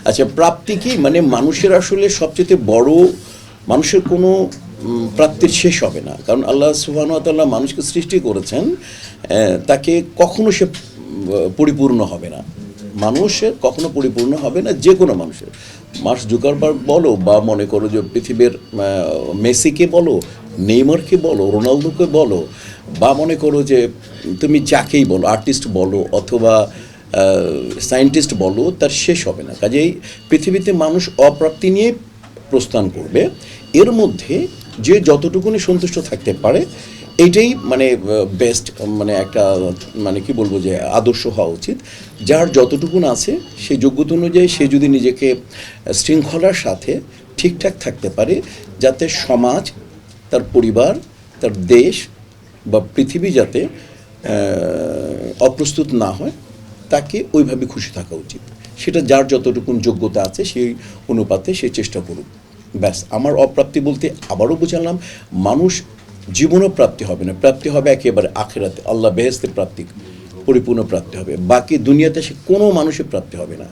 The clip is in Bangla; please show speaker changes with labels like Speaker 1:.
Speaker 1: আচ্ছা, প্রাপ্তি কি মানে মানুষের আসলে সবচেয়ে বড়, মানুষের কোনো প্রাপ্তির শেষ হবে না, কারণ আল্লাহ সুবহানাহু ওয়া তাআলা মানুষকে সৃষ্টি করেছেন, তাকে কখনো সে পরিপূর্ণ হবে না, মানুষের কখনো পরিপূর্ণ হবে না, যে কোনো মানুষের। মার্ক জুকারবার্গ বলো, বা মনে করো যে পৃথিবীর মেসিকে বলো, নেইমারকে বলো, রোনালদোকে বলো, বা মনে করো যে তুমি যাকেই বলো, আর্টিস্ট বলো অথবা সায়েন্টিস্ট বলো, তার শেষ হবে না। কাজেই পৃথিবীতে মানুষ অপ্রাপ্তি নিয়ে প্রস্থান করবে। এর মধ্যে যে যতটুকুনি সন্তুষ্ট থাকতে পারে, এইটাই মানে বেস্ট, মানে একটা মানে কি বলবো যে আদর্শ হওয়া উচিত। যার যতটুকুন আছে সেই যোগ্যতা অনুযায়ী সে যদি নিজেকে শৃঙ্খলার সাথে ঠিকঠাক থাকতে পারে, যাতে সমাজ, তার পরিবার, তার দেশ বা পৃথিবী যাতে অপ্রস্তুত না হয়, তাকে ওইভাবে খুশি থাকা উচিত। সেটা যার যতটুকুন যোগ্যতা আছে সেই অনুপাতে সে চেষ্টা করুক। ব্যাস, আমার অপ্রাপ্তি বলতে আবারও বোঝালাম, মানুষ জীবনও প্রাপ্তি হবে না, প্রাপ্তি হবে একেবারে আখেরাতে, আল্লাহ বেহেশতে প্রাপ্তি, পরিপূর্ণ প্রাপ্তি হবে। বাকি দুনিয়াতে সে কোনো মানুষের প্রাপ্তি হবে না।